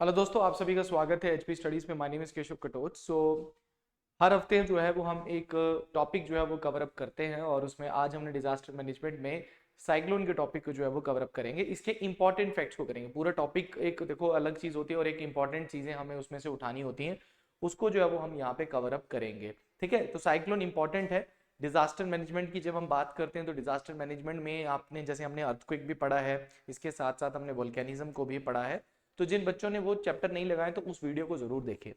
Hello दोस्तों, आप सभी का स्वागत है एचपी स्टडीज में। My name is Keshav Katoch. हर हफ्ते जो है वो हम एक टॉपिक जो है वो कवर अप करते हैं और उसमें आज हमने डिजास्टर मैनेजमेंट में साइक्लोन के टॉपिक को जो है वो कवर अप करेंगे। इसके इंपॉर्टेंट फैक्ट्स को करेंगे। पूरा टॉपिक एक देखो अलग चीज़ होती है और एक इंपॉर्टेंट चीज़ें हमें उसमें से उठानी होती हैं, उसको जो है वो हम यहाँ पे कवर अप करेंगे। ठीक है, तो साइक्लोन इंपॉर्टेंट है। डिजास्टर मैनेजमेंट की जब हम बात करते हैं तो डिजास्टर मैनेजमेंट में आपने जैसे हमने अर्थक्वेक भी पढ़ा है, इसके साथ साथ हमने वोल्केनिज्म को भी पढ़ा है। तो जिन बच्चों ने वो चैप्टर नहीं लगाए तो उस वीडियो को जरूर देखें।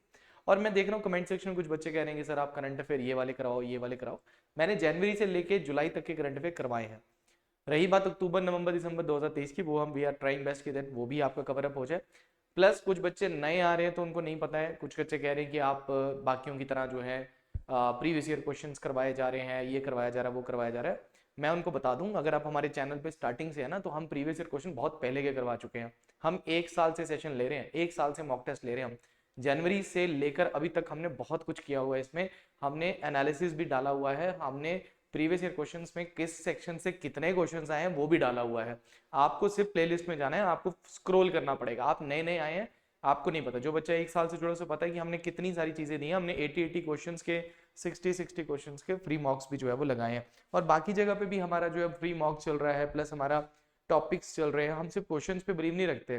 और मैं देख रहा हूँ कमेंट सेक्शन में कुछ बच्चे कह रहे हैं कि सर आप करंट अफेयर ये वाले कराओ ये वाले कराओ। मैंने जनवरी से लेके जुलाई तक के करंट अफेयर करवाए हैं। रही बात अक्टूबर नवंबर दिसंबर 2023 की, वो हम वी आर ट्राइंग बेस्ट की देन वो भी आपका कवर अप हो जाए। प्लस कुछ बच्चे नए आ रहे हैं तो उनको नहीं पता है। कुछ बच्चे कह रहे हैं कि आप बाकियों की तरह जो है प्रीवियस ईयर क्वेश्चंस करवाए जा रहे हैं, ये करवाया जा रहा है वो करवाया जा रहा है। मैं उनको बता दूं, अगर आप हमारे चैनल पे स्टार्टिंग से है ना तो हम प्रीवियस ईयर क्वेश्चन बहुत पहले के करवा चुके हैं। हम एक साल से सेशन ले रहे हैं, एक साल से मॉक टेस्ट ले रहे हैं हम। जनवरी से लेकर अभी तक हमने बहुत कुछ किया हुआ है इसमें। हमने एनालिसिस भी डाला हुआ है, हमने प्रीवियस ईयर क्वेश्चंस में किस सेक्शन से कितने क्वेश्चंस आए हैं वो भी डाला हुआ है। आपको सिर्फ प्लेलिस्ट में जाना है, आपको स्क्रॉल करना पड़ेगा। आप नए नए आए हैं, आपको नहीं पता। जो बच्चा एक साल से जुड़ा उसे पता है कि हमने कितनी सारी चीजें दी हैं। हमने 80 क्वेश्चंस के 60 क्वेश्चंस के फ्री मॉक्स भी जो है वो लगाए हैं। और बाकी जगह पे भी हमारा जो है फ्री मॉक चल रहा है, प्लस हमारा टॉपिक्स चल रहे हैं। हम सिर्फ क्वेश्चंस पे बिलीव नहीं रखते,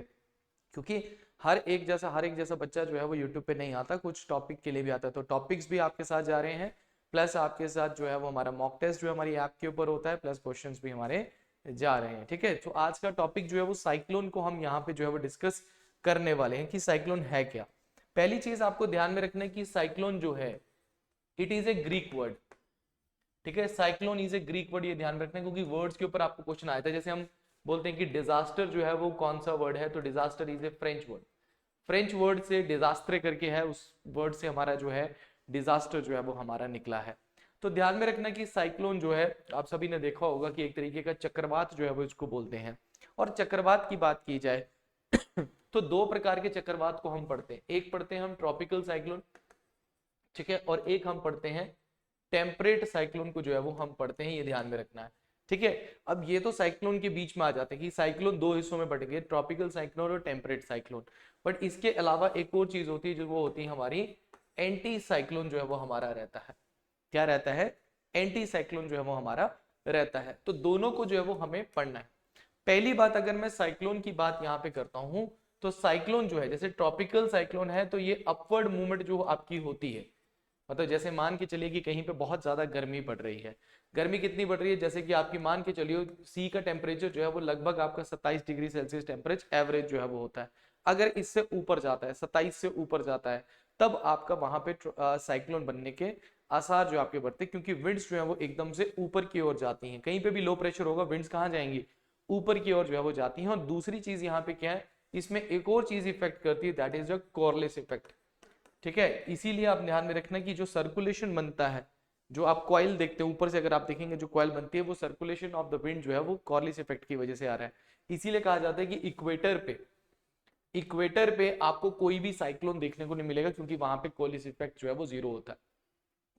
क्योंकि हर एक जैसा बच्चा जो है वो यूट्यूब पे नहीं आता, कुछ टॉपिक के लिए भी आता है। तो टॉपिक्स भी आपके साथ जा रहे हैं, प्लस आपके साथ जो है वो हमारा मॉक टेस्ट जो है हमारी ऐप के ऊपर होता है, प्लस क्वेश्चंस भी हमारे जा रहे हैं। ठीक है, तो आज का टॉपिक जो है वो साइक्लोन को हम यहाँ पे जो है वो डिस्कस करने वाले हैं कि साइक्लोन है क्या। पहली चीज आपको ध्यान में रखना है कि साइक्लोन जो है it is a Greek word. ठीक है, cyclone is a Greek word, ये ध्यान रखना है क्योंकि वर्ड्स के ऊपर आपको क्वेश्चन आया था। जैसे हम बोलते हैं कि डिजास्टर जो है वो कौन सा वर्ड है, तो disaster is a French word. French word से डिजास्टर करके है, उस वर्ड से हमारा जो है डिजास्टर जो है वो हमारा निकला है। तो ध्यान में रखना कि साइक्लोन जो है, आप सभी ने देखा होगा कि एक तरीके का चक्रवात जो है वो इसको बोलते हैं। और चक्रवात की बात की जाए तो दो प्रकार के चक्रवात को हम पढ़ते हैं। एक पढ़ते हैं हम ट्रॉपिकल साइक्लोन, ठीक है, और एक हम पढ़ते हैं टेम्परेट साइक्लोन को जो है वो हम पढ़ते हैं। ये ध्यान में रखना है। ठीक है, अब ये तो साइक्लोन के बीच में आ जाते हैं कि साइक्लोन दो हिस्सों में बट गए, ट्रॉपिकल साइक्लोन और टेम्परेट साइक्लोन। बट इसके अलावा एक और चीज होती है जो वो होती है हमारी एंटी साइक्लोन जो है वो हमारा रहता है। क्या रहता है? एंटी साइक्लोन जो है वो हमारा रहता है। तो दोनों को जो है वो हमें पढ़ना है। पहली बात, अगर मैं साइक्लोन की बात यहाँ पे करता हूं तो साइक्लोन जो है, जैसे ट्रॉपिकल साइक्लोन है तो ये अपवर्ड मूवमेंट जो आपकी होती है। मतलब जैसे मान के चलिए कि कहीं पे बहुत ज्यादा गर्मी पड़ रही है। गर्मी कितनी बढ़ रही है? जैसे कि आपकी मान के चलिए सी का टेम्परेचर जो है वो लगभग आपका 27 डिग्री सेल्सियस टेम्परेचर एवरेज जो है वो होता है। अगर इससे ऊपर जाता है, 27 से ऊपर जाता है, तब आपका वहां पे साइक्लोन बनने के आसार जो आपके बढ़ते हैं, क्योंकि विंड्स जो है वो एकदम से ऊपर की ओर जाती हैं। कहीं पे भी लो प्रेशर होगा, विंड्स कहाँ जाएंगी? ऊपर की ओर जो है वो जाती हैं। और दूसरी चीज यहाँ पे क्या है, इसमें एक और चीज इफेक्ट करती है, that is the Corlys effect. ठीक है, इसीलिए आप ध्यान में रखना कि जो सर्कुलेशन बनता है, जो आप कॉइल देखते हैं ऊपर से, अगर आप देखेंगे जो कॉइल बनती है वो सर्कुलेशन ऑफ द विंड जो है वो कॉर्लिस इफेक्ट की वजह से आ रहा है। इसीलिए कहा जाता है कि इक्वेटर पे आपको कोई भी साइक्लोन देखने को नहीं मिलेगा, क्योंकि वहां पे कॉर्लिस इफेक्ट जो है वो जीरो होता है।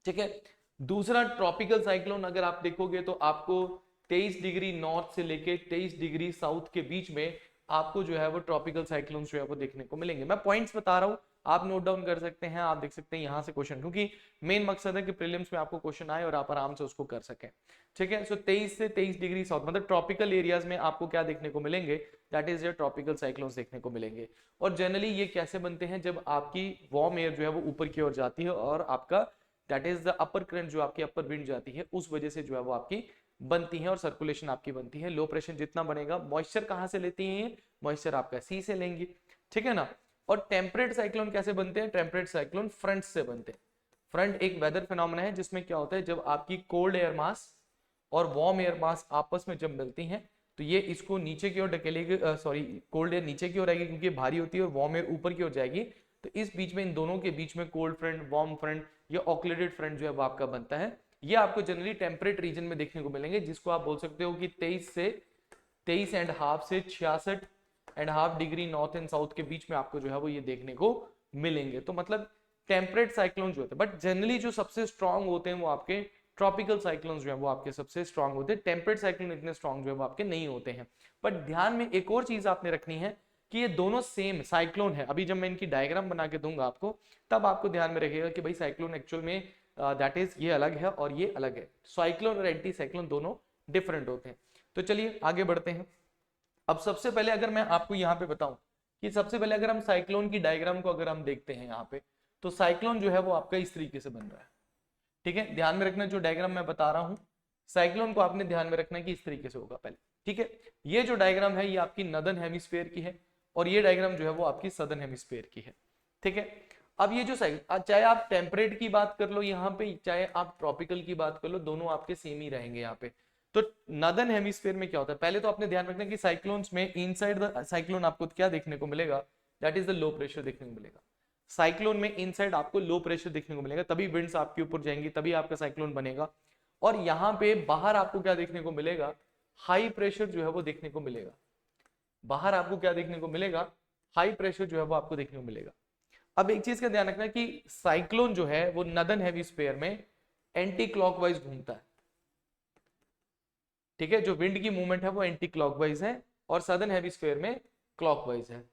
ठीक है, दूसरा ट्रॉपिकल साइक्लोन अगर आप देखोगे तो आपको 23 डिग्री नॉर्थ से लेके 23 डिग्री साउथ के बीच में आपको जो है वो ट्रॉपिकल साइक्लोन जो है वो देखने को मिलेंगे। मैं पॉइंट्स बता रहा हूँ, आप नोट डाउन कर सकते हैं, आप देख सकते हैं यहाँ से क्वेश्चन, क्योंकि मेन मकसद है कि प्रीलिम्स में आपको क्वेश्चन आए और आप आराम से उसको कर सकें। ठीक है, सो 23 से 23 डिग्री साउथ मतलब ट्रॉपिकल एरियाज में आपको क्या देखने को मिलेंगे, that is your tropical cyclones देखने को मिलेंगे। और जनरली ये कैसे बनते हैं, जब आपकी वार्म एयर जो है वो ऊपर की ओर जाती है और आपका that is the upper current जो आपकी अपर विंड जाती है, उस वजह से जो है वो आपकी बनती है और सर्कुलेशन आपकी बनती है। लो प्रेशर जितना बनेगा, मॉइस्चर कहां से लेती है? मॉइस्चर आपका सी से लेंगी। ठीक है ना। और टेम्परेट साइक्लोन कैसे बनते हैं? टेम्परेट साइक्लोन फ्रंट से बनते हैं। फ्रंट एक वेदर फिनोमेना है जिसमें क्या होता है, जब आपकी कोल्ड एयर मास और वार्म एयर मास आपस में जब मिलती हैं तो ये इसको नीचे की ओर ढकेलेगी। सॉरी, कोल्ड एयर नीचे की ओर आएगी क्योंकि भारी होती है, और वार्म एयर ऊपर की ओर जाएगी। तो इस बीच में, इन दोनों के बीच में कोल्ड फ्रंट, वार्म फ्रंट या ऑक्सीडेटेड फ्रंट जो है वो आपका बनता है। ये आपको जनरली टेम्परेट रीजन में देखने को मिलेंगे, जिसको आप बोल सकते हो कि 23.5 से 66.5 डिग्री नॉर्थ एंड साउथ के बीच में आपको जो है वो ये देखने को मिलेंगे। तो मतलब टेम्परेट साइक्लोन जो होते हैं, बट जनरली जो सबसे स्ट्रांग होते हैं वो आपके ट्रॉपिकल साइक्लोन जो है वो आपके सबसे स्ट्रांग होते हैं। टेम्परेट साइक्लोन इतने स्ट्रांग जो है वो आपके नहीं होते हैं। बट ध्यान में एक और चीज आपने रखनी है कि ये दोनों सेम साइक्लोन है। अभी जब मैं इनकी डायग्राम बना के दूंगा आपको, तब आपको ध्यान में रखिएगा कि भाई साइक्लोन एक्चुअल में दैट इज ये अलग है और ये अलग है। साइक्लोन और एंटी साइक्लोन दोनों डिफरेंट होते हैं। तो चलिए आगे बढ़ते हैं। अब सबसे पहले अगर मैं आपको यहाँ पे बताऊं कि सबसे पहले अगर हम साइक्लोन की डायग्राम को अगर हम देखते हैं यहाँ पे, तो साइक्लोन जो है वो आपका इस तरीके से बन रहा है। ठीक है, ध्यान में रखना जो डायग्राम मैं बता रहा हूँ, साइक्लोन को आपने ध्यान में रखना कि इस तरीके से होगा पहले। ठीक है, ये जो डायग्राम है ये आपकी नॉर्दर्न हेमिस्फीयर की है और ये डायग्राम जो है वो आपकी सदर्न हेमिस्फीयर की है। ठीक है, अब ये जो चाहे आप टेम्परेट की बात कर लो यहाँ पे, चाहे आप ट्रॉपिकल की बात कर लो, दोनों आपके सेम ही रहेंगे यहाँ पे। तो नॉर्दर्न हेमिस्फीयर में क्या होता है, पहले तो आपने ध्यान रखना कि साइक्लोन्स में इनसाइड द साइक्लोन आपको क्या देखने को मिलेगा, that is the low pressure देखने को मिलेगा। साइक्लोन में इनसाइड आपको लो प्रेशर देखने को मिलेगा, तभी विंड्स आपके ऊपर जाएंगी, तभी आपका साइक्लोन बनेगा। और यहाँ पे बाहर आपको क्या देखने को मिलेगा, हाई प्रेशर जो है वो देखने को मिलेगा। बाहर आपको क्या देखने को मिलेगा, हाई प्रेशर जो है वो आपको देखने को मिलेगा। अब एक चीज का ध्यान रखना कि साइक्लोन जो है वो नॉर्दर्न हेमिस्फीयर में एंटी क्लॉकवाइज घूमता है। ठीक है, जो विंड की मूवमेंट है वो एंटी क्लॉकवाइज है और सदर्न हेमिस्फीयर में क्लॉकवाइज है।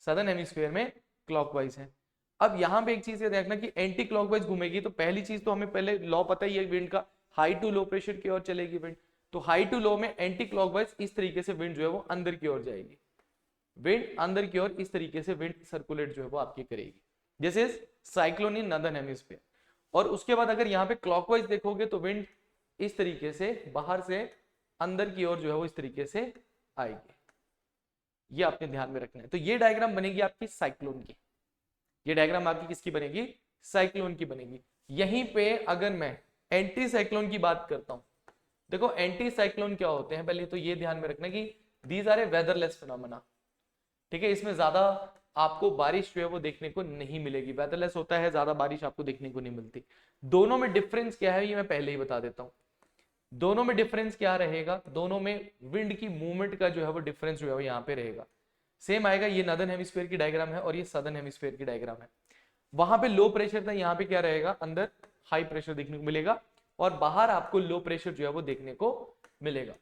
सदर्न हेमिस्फीयर में क्लॉकवाइज है। अब यहां पे एक चीज ये देखना कि एंटी क्लॉकवाइज घूमेगी, तो पहली चीज तो हमें पहले लॉ पता ही है विंड का, हाई टू लो प्रेशर की ओर चलेगी विंड। तो हाई टू लो में एंटी क्लॉकवाइज इस तरीके से विंड जो है वो अंदर की ओर जाएगी। विंड अंदर की ओर इस तरीके से विंड सर्कुलेट जो है वो आपकी करेगी, जैसे साइक्लोन इन नॉर्दर्न हेमिस्फीयर। और उसके बाद अगर यहाँ पे क्लॉकवाइज देखोगे तो विंड इस तरीके से बाहर से अंदर की ओर जो है वो इस तरीके से आएगी। ये आपने ध्यान में रखना है। तो ये डायग्राम बनेगी आपकी साइक्लोन की, ये डायग्राम आपकी किसकी बनेगी, साइक्लोन की बनेगी। यहीं पे अगर मैं एंटी साइक्लोन की बात करता हूं, देखो एंटी साइक्लोन क्या होते हैं, पहले तो ये ध्यान में रखना कि दीज आर ए वेदरलेस फिनोमेना। ठीक है, इसमें ज्यादा आपको बारिश जो है वो देखने को नहीं मिलेगी, वेदरलेस होता है, ज्यादा बारिश आपको देखने को नहीं मिलती। दोनों में डिफरेंस क्या है ये मैं पहले ही बता देता हूं। दोनों में डिफरेंस क्या रहेगा, दोनों में विंड की मूवमेंट का जो है वो डिफरेंस जो है वो यहाँ पे रहेगा, सेम आएगा। ये नॉर्दर्न हेमिस्फीयर की डायग्राम है और ये सदर्न हेमिस्फीयर की डायग्राम है। वहां पे लो प्रेशर था, यहाँ पे क्या रहेगा, अंदर हाई प्रेशर देखने को मिलेगा और बाहर आपको लो प्रेशर जो है वो देखने को मिलेगा।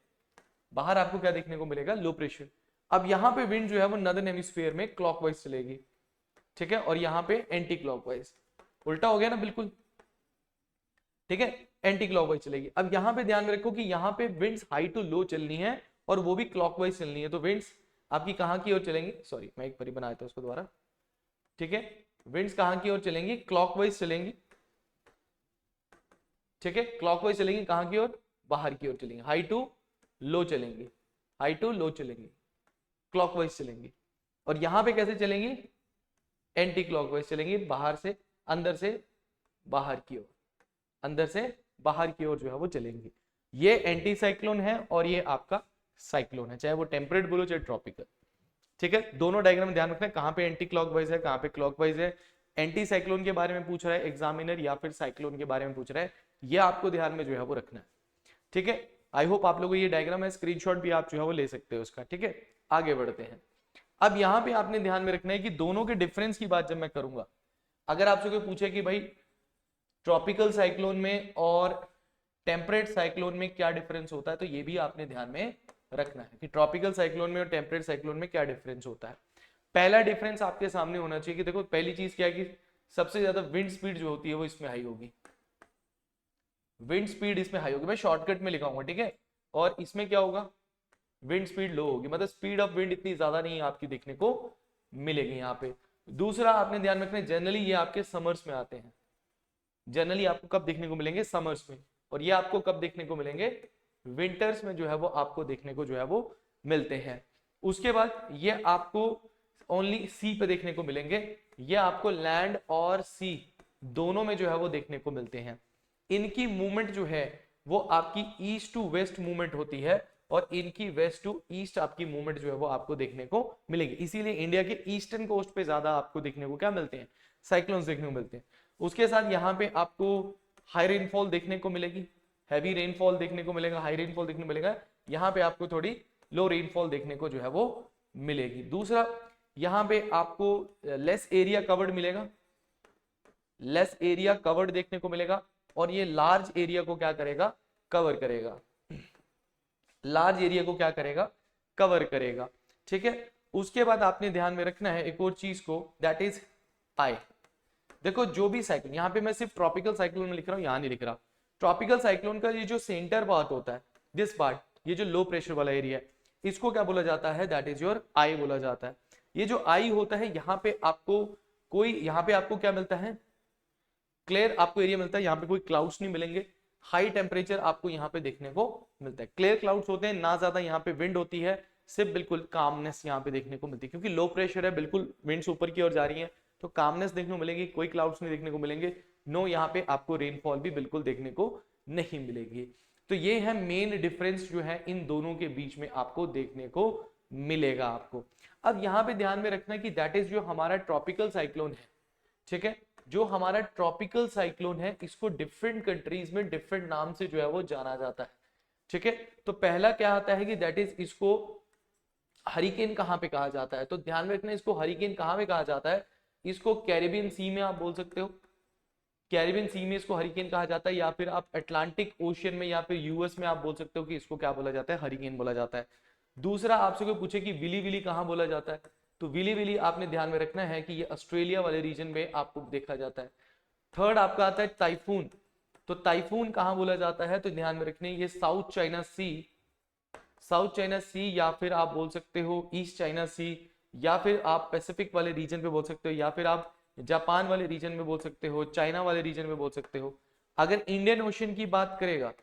बाहर आपको क्या देखने को मिलेगा, लो प्रेशर। अब यहाँ पे विंड जो है वो नॉर्दर्न हेमिस्फीयर में क्लॉकवाइज चलेगी। ठीक है, और यहाँ पे एंटी क्लॉकवाइज, उल्टा हो गया ना बिल्कुल। ठीक है, एंटी क्लॉकवाइज चलेगी। अब यहाँ पे ध्यान में रखो कि यहाँ पे विंड्स हाई टू लो चलनी है और वो भी क्लॉकवाइज चलनी है। तो विंड्स आपकी कहाँ की ओर चलेंगी, सॉरी मैं एक बार बनाया था उसको दोबारा। ठीक है, विंड्स कहाँ की ओर चलेंगी, क्लॉकवाइज चलेंगी। ठीक है, क्लॉकवाइज चलेंगी, कहाँ की ओर, बाहर की ओर चलेंगी, हाई टू लो चलेंगी, हाई टू लो चलेंगी, क्लॉकवाइज चलेंगी। और यहां पे कैसे चलेंगी, एंटी क्लॉकवाइज चलेंगी, बाहर से अंदर से बाहर की ओर, अंदर से बाहर की ओर जो है वो चलेंगी। ये एंटी साइक्लोन है और ये आपका साइक्लोन है, चाहे वो टेम्परेट बोलो चाहे ट्रॉपिकल। ठीक है, दोनों डायग्राम ध्यान रखना है, कहां पे एंटी क्लॉकवाइज है कहां पे क्लॉकवाइज है। एंटी साइक्लोन के बारे में पूछ रहा है एग्जामिनर या फिर साइक्लोन के बारे में पूछ रहा है, ये आपको ध्यान में जो है वो रखना है। ठीक है, आई होप आप लोगों को ये डायग्राम है, स्क्रीनशॉट भी आप जो है वो ले सकते हो उसका। ठीक है, आगे बढ़ते हैं। अब यहाँ पे आपने ध्यान में रखना है कि दोनों के डिफरेंस की बात जब मैं करूंगा, अगर आपसे कोई पूछे कि भाई ट्रॉपिकल साइक्लोन में और टेम्परेट साइक्लोन में क्या डिफरेंस होता है, तो ये भी आपने ध्यान में रखना है कि ट्रॉपिकल साइक्लोन में और टेम्परेट साइक्लोन में क्या डिफरेंस होता है। पहला डिफरेंस आपके सामने होना चाहिए कि देखो पहली चीज क्या है कि सबसे ज्यादा विंड स्पीड जो होती है वो इसमें हाई होगी, विंड स्पीड इसमें हाई होगी, मैं शॉर्टकट में लिखाऊंगा। ठीक है, और इसमें क्या होगा, विंड स्पीड लो होगी, मतलब स्पीड ऑफ विंड इतनी ज्यादा नहीं आपकी देखने को मिलेगी यहाँ पे। दूसरा आपने ध्यान रखना है, जनरली ये आपके समर्स में आते हैं, जनरली आपको कब देखने को मिलेंगे, समर्स में। और ये आपको कब देखने को मिलेंगे, विंटर्स में जो है वो आपको देखने को जो है वो मिलते हैं। उसके बाद ये आपको ओनली सी पे देखने को मिलेंगे, ये आपको लैंड और सी दोनों में जो है वो देखने को मिलते हैं। इनकी मूवमेंट जो है वो आपकी ईस्ट टू वेस्ट मूवमेंट होती है और इनकी वेस्ट टू ईस्ट आपकी मूवमेंट जो है वो आपको देखने को मिलेगी। इसीलिए इंडिया के ईस्टर्न कोस्ट पे ज्यादा आपको देखने को क्या मिलते हैं, साइक्लोन्स देखने को मिलते हैं। उसके साथ यहाँ पे आपको हाई रेनफॉल देखने को मिलेगी, हैवी रेनफॉल देखने को मिलेगा, हाई रेनफॉल देखने को मिलेगा। यहाँ पे आपको थोड़ी लो रेनफॉल देखने को जो है वो मिलेगी। दूसरा यहाँ पे आपको लेस एरिया कवर्ड मिलेगा, लेस एरिया कवर्ड देखने को मिलेगा और ये लार्ज एरिया को क्या करेगा, कवर करेगा, लार्ज एरिया को क्या करेगा, कवर करेगा। ठीक है। उसके बाद आपने ध्यान में रखना है एक और चीज को, दैट इज आई। देखो जो भी साइक्लोन, यहाँ पे मैं सिर्फ ट्रॉपिकल साइक्लोन में लिख रहा हूँ, यहाँ नहीं लिख रहा। ट्रॉपिकल साइक्लोन का ये जो सेंटर पार्ट होता है, दिस पार्ट, ये जो लो प्रेशर वाला एरिया है, इसको क्या बोला जाता है, दैट इज योर आई बोला जाता है। ये जो आई होता है, यहाँ पे आपको यहाँ पे आपको क्या मिलता है, क्लियर आपको एरिया मिलता है, यहाँ पे कोई क्लाउड्स नहीं मिलेंगे, हाई टेम्परेचर आपको यहाँ पे देखने को मिलता है, क्लियर क्लाउड्स होते हैं, ना ज्यादा यहाँ पे विंड होती है, सिर्फ बिल्कुल कामनेस यहाँ पे देखने को मिलती है, क्योंकि लो प्रेशर है, बिल्कुल विंड्स ऊपर की ओर जा रही है, तो कामनेस देखने को मिलेगी, कोई क्लाउड्स नहीं देखने को मिलेंगे, नो यहाँ पे आपको रेनफॉल भी बिल्कुल देखने को नहीं मिलेगी। तो ये है मेन डिफरेंस जो है इन दोनों के बीच में आपको देखने को मिलेगा आपको। अब यहाँ पे ध्यान में रखना कि दैट इज जो हमारा ट्रॉपिकल साइक्लोन है, ठीक है, जो हमारा ट्रॉपिकल साइक्लोन है, इसको डिफरेंट कंट्रीज में डिफरेंट नाम से जो है वो जाना जाता है, ठीक है। तो पहला क्या आता है कि दैट इज, इसको हरिकेन कहां पे कहा जाता है, तो ध्यान में रखना इसको हरिकेन कहां पे कहा जाता है, इसको कैरिबियन सी में आप बोल सकते हो, कैरिबियन सी में इसको हरिकेन कहा जाता है, या फिर आप अटलांटिक ओशियन में या फिर यूएस में आप बोल सकते हो कि इसको क्या बोला जाता है, हरिकेन बोला जाता है। दूसरा आपसे कोई पूछे कि विली विली कहां बोला जाता है, तो विली विली आपने ध्यान में रखना है कि ये ऑस्ट्रेलिया वाले रीजन में आपको देखा जाता है। थर्ड आपका आता है टाइफून, तो टाइफून कहां बोला जाता है, तो ध्यान में रखने ये साउथ चाइना सी, साउथ चाइना सी, या फिर आप बोल सकते हो ईस्ट चाइना सी, या फिर आप पैसिफिक वाले रीजन पे बोल सकते हो, या फिर आप जापान वाले रीजन में बोल सकते हो, चाइना वाले रीजन में बोल सकते हो। अगर इंडियन ओशन की बात करेगा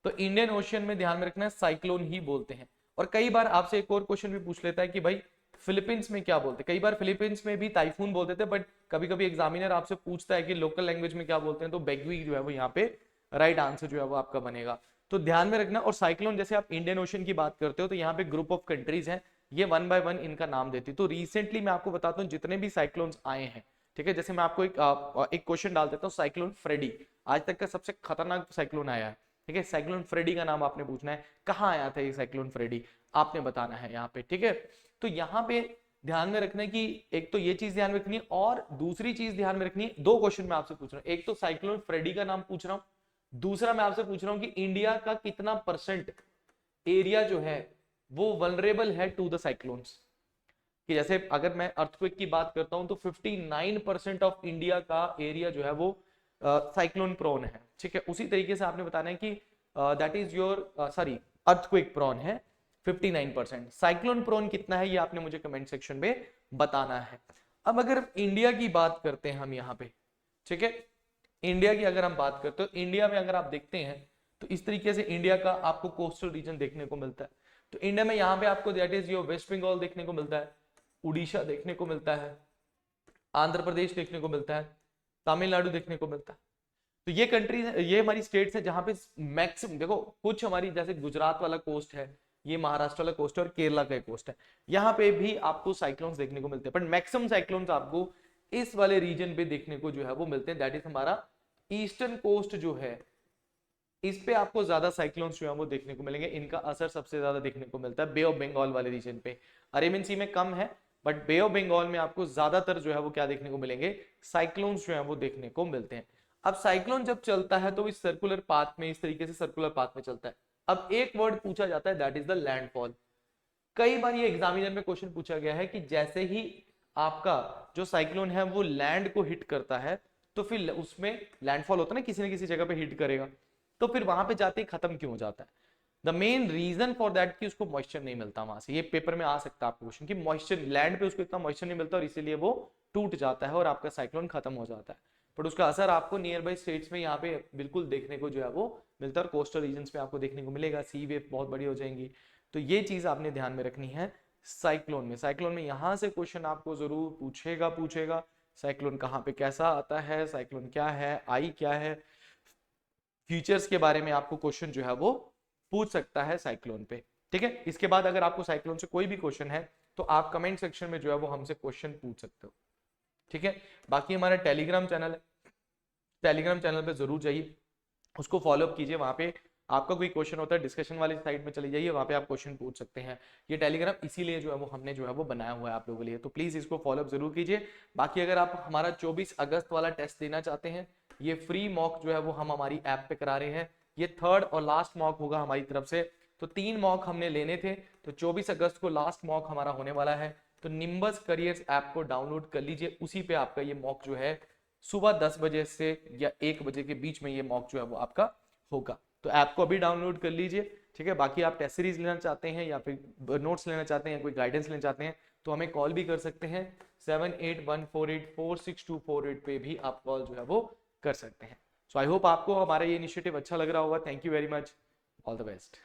तो इंडियन ओशन में ध्यान में रखना है साइक्लोन ही बोलते हैं। और कई बार आपसे एक और क्वेश्चन भी पूछ लेता है कि भाई फिलीपींस में क्या बोलते हैं, कई बार फिलीपींस में भी टाइफून बोलते थे, बट कभी कभी एग्जामिनर आपसे पूछता है कि लोकल लैंग्वेज में क्या बोलते हैं, तो बेग्वी जो है वो यहाँ पे राइट आंसर जो है वो आपका बनेगा। तो ध्यान में रखना। और साइक्लोन जैसे आप इंडियन ओशन की बात करते हो तो यहाँ पे ग्रुप ऑफ कंट्रीज हैं, ये वन बाय वन इनका नाम देती है। तो रिसेंटली मैं आपको बताता हूँ जितने भी साइक्लोन्स आए हैं, ठीक है, जैसे मैं आपको एक क्वेश्चन डाल देता हूँ, साइक्लोन फ्रेडी आज तक का सबसे खतरनाक साइक्लोन आया है, ठीक है, साइक्लोन फ्रेडी का नाम आपने पूछना है, कहाँ आया था ये साइक्लोन फ्रेडी, आपने बताना है यहाँ पे, ठीक है। तो यहाँ पे ध्यान में रखना है कि एक तो ये चीज ध्यान में रखनी है, और दूसरी चीज ध्यान में रखनी है, दो क्वेश्चन मैं आपसे पूछ रहा हूँ, एक तो साइक्लोन फ्रेडी का नाम पूछ रहा हूँ, दूसरा मैं आपसे पूछ रहा हूँ कि इंडिया का कितना परसेंट एरिया जो है वो वल्नरेबल है टू द साइक्लोन्स। कि जैसे अगर मैं अर्थक्वेक की बात करता हूं तो 59% ऑफ इंडिया का एरिया जो है वो साइक्लोन प्रोन है, ठीक है। उसी तरीके से आपने बताना है कि that is your sorry earthquake prone है 59%, साइक्लोन प्रोन कितना है ये आपने मुझे कमेंट सेक्शन में बताना है। अब अगर इंडिया की बात करते हैं हम यहाँ पे, ठीक है, इंडिया की अगर हम बात करते हैं तो इंडिया में अगर आप देखते हैं तो इस तरीके से इंडिया का आपको कोस्टल रीजन देखने को मिलता है। तो इंडिया में यहाँ पे आपको that is your West Bengal देखने को मिलता है, उड़ीसा देखने को मिलता है, आंध्र प्रदेश देखने को मिलता है, तमिलनाडु देखने को मिलता है। तो ये कंट्रीज, ये हमारी स्टेट्स है जहां पे मैक्सिमम, देखो कुछ हमारी जैसे गुजरात वाला कोस्ट है, ये महाराष्ट्र वाला कोस्ट है, और केरला का कोस्ट है, यहाँ पे भी आपको साइक्लोन्स देखने को मिलते हैं, बट मैक्सिमम साइक्लोन्स आपको इस वाले रीजन पे देखने को जो है वो मिलते हैं, दैट इज हमारा ईस्टर्न कोस्ट जो है, इस पे आपको ज्यादा साइक्लोन्स जो है वो देखने को मिलेंगे, इनका असर सबसे ज्यादा देखने को मिलता है बे ऑफ बंगाल वाले रीजन पे, अरेबियन सी में कम है, बट बे ऑफ बंगाल में आपको ज्यादातर जो है वो क्या देखने को मिलेंगे, साइक्लोन्स जो है वो देखने को मिलते हैं। अब साइक्लोन जब चलता है तो इस सर्कुलर पाथ में, इस तरीके से सर्कुलर पाथ में चलता है। अब एक वर्ड पूछा जाता है, दैट इज द लैंडफॉल। कई बार ये एग्जामिनर में क्वेश्चन पूछा गया है कि जैसे ही आपका जो साइक्लोन है वो लैंड को हिट करता है तो फिर उसमें लैंडफॉल होता है ना, किसी न किसी जगह पे हिट करेगा, तो फिर वहां पे जाते ही खत्म क्यों हो जाता है। The main reason for that कि उसको मॉइस्चर नहीं मिलता वहां से, ये पेपर में आ सकता है आपको क्वेश्चन कि मॉइस्चर, लैंड पे उसको इतना मॉइस्चर नहीं मिलता और इसीलिए वो टूट जाता है और आपका साइक्लोन खत्म हो जाता है, बट उसका असर आपको नियर बाई स्टेट्स में यहाँ पे बिल्कुल देखने को जो है वो मिलता है, और कोस्टल रीजन्स में आपको देखने को मिलेगा, सी वेव बहुत बड़ी हो जाएंगी। तो ये चीज आपने ध्यान में रखनी है साइक्लोन में। साइक्लोन में यहां से क्वेश्चन आपको जरूर पूछेगा साइक्लोन कहाँ पे कैसा आता है, साइक्लोन क्या है, आई क्या है, फीचर्स के बारे में आपको क्वेश्चन जो है वो पूछ सकता है साइक्लोन पे, ठीक है। इसके बाद अगर आपको साइक्लोन से कोई भी क्वेश्चन है तो आप कमेंट सेक्शन में जो है वो हमसे क्वेश्चन पूछ सकते हो, ठीक है। बाकी हमारा टेलीग्राम चैनल है, टेलीग्राम चैनल पे जरूर जाइए, उसको फॉलो अप कीजिए, वहां पे आपका कोई क्वेश्चन होता है डिस्कशन वाली साइड में चले जाइए, वहां पे आप क्वेश्चन पूछ सकते हैं। ये टेलीग्राम इसीलिए जो है वो हमने जो है वो बनाया हुआ है आप लोगों के लिए, तो प्लीज इसको फॉलो अप जरूर कीजिए। बाकी अगर आप हमारा 24 अगस्त वाला टेस्ट देना चाहते हैं, ये फ्री मॉक जो है वो हम हमारी ऐप पे करा रहे हैं, ये थर्ड और लास्ट मॉक होगा हमारी तरफ से, तो 3 मॉक हमने लेने थे, तो 24 अगस्त को लास्ट मॉक हमारा होने वाला है। तो निम्बस करियर्स ऐप को डाउनलोड कर लीजिए, उसी पे आपका ये मॉक जो है सुबह 10 बजे से या 1 बजे के बीच में ये मॉक जो है वो आपका होगा। तो ऐप को अभी डाउनलोड कर लीजिए, ठीक है। बाकी आप टेस्ट सीरीज लेना चाहते हैं या फिर नोट्स लेना चाहते हैं, कोई गाइडेंस लेना चाहते हैं, तो हमें कॉल भी कर सकते हैं। 7814846248 पे भी आप कॉल जो है वो कर सकते हैं। सो आई होप आपको हमारा ये इनिशिएटिव अच्छा लग रहा होगा। Thank you very much, all the best.